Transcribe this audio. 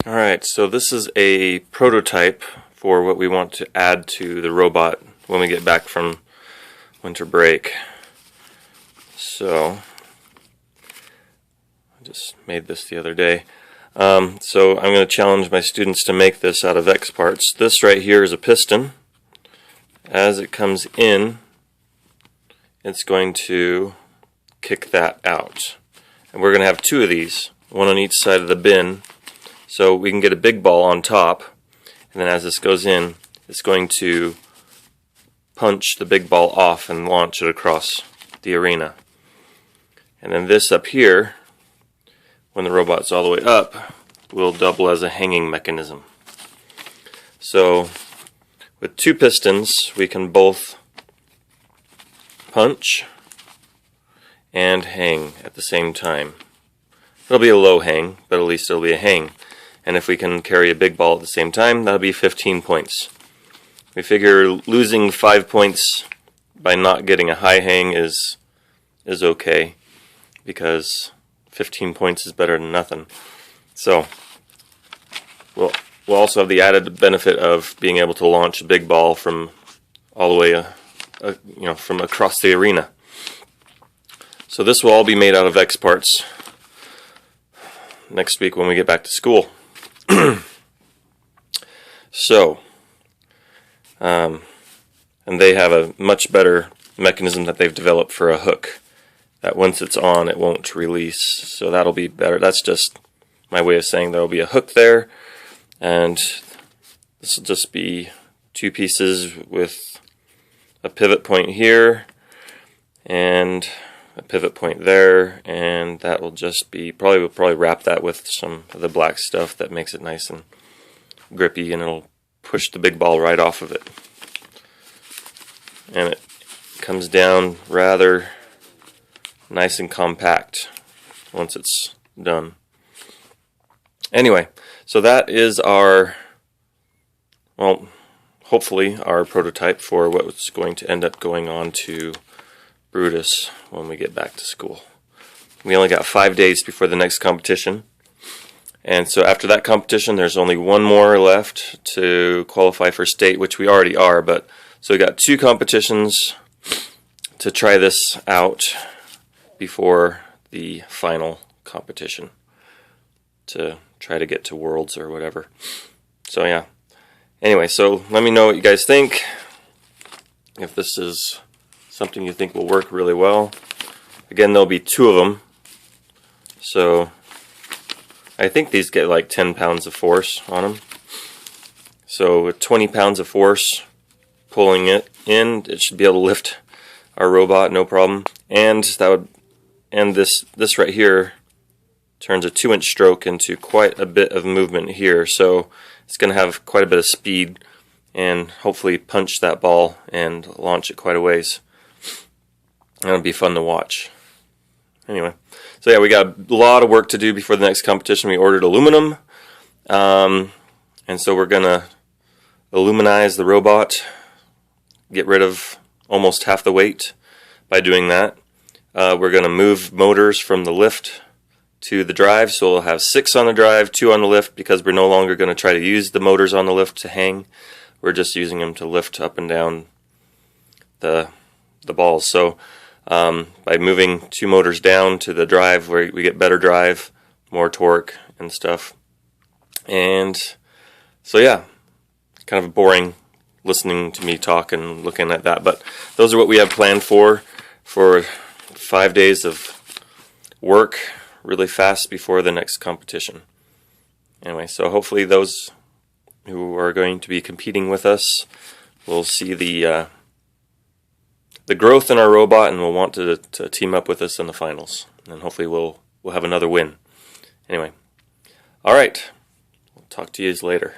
Alright, so this is a prototype for what we want to add to the robot when we get back from winter break. So, I just made this the other day. So I'm going to challenge my students to make this out of VEX parts. This right here is a piston. As it comes in, it's going to kick that out. And we're going to have two of these, one on each side of the bin. So we can get a big ball on top, and then as this goes in, it's going to punch the big ball off and launch it across the arena. And then this up here, when the robot's all the way up, will double as a hanging mechanism. So with two pistons, we can both punch and hang at the same time. It'll be a low hang, but at least it'll be a hang. And if we can carry a big ball at the same time, that'll be 15 points. We figure losing 5 points by not getting a high hang is okay, because 15 points is better than nothing. So we'll also have the added benefit of being able to launch a big ball from all the way from across the arena. So this will all be made out of VEX parts next week when we get back to school. So, and they have a much better mechanism that they've developed for a hook, that once it's on it won't release, so that'll be better. That's just my way of saying there'll be a hook there, and this will just be two pieces with a pivot point here and a pivot point there, and that will just be, we'll probably wrap that with some of the black stuff that makes it nice and grippy, and it'll push the big ball right off of it. And it comes down rather nice and compact once it's done. Anyway, so that is our, well, hopefully our prototype for what's going to end up going on to Brutus when we get back to school. We only got 5 days before the next competition, and so after that competition there's only one more left to qualify for state, which we already are, but so we got two competitions to try this out before the final competition to try to get to Worlds or whatever. So yeah, anyway, so let me know what you guys think, if this is something you think will work really well. Again, there'll be two of them, so I think these get like 10 pounds of force on them. So with 20 pounds of force pulling it in, it should be able to lift our robot no problem. And that would, and this right here turns a 2-inch stroke into quite a bit of movement here, so it's going to have quite a bit of speed and hopefully punch that ball and launch it quite a ways. It'll be fun to watch. Anyway, so yeah, we got a lot of work to do before the next competition. We ordered aluminum, and so we're gonna aluminize the robot, get rid of almost half the weight by doing that. We're gonna move motors from the lift to the drive, so we'll have 6 on the drive, 2 on the lift, because we're no longer gonna try to use the motors on the lift to hang. We're just using them to lift up and down the balls. So by moving 2 motors down to the drive, where we get better drive, more torque and stuff. And so yeah, kind of boring listening to me talk and looking at that, but those are what we have planned for 5 days of work really fast before the next competition. Anyway, so hopefully those who are going to be competing with us will see the growth in our robot, and will want to team up with us in the finals, and hopefully we'll have another win. Anyway, all right, we'll talk to you later.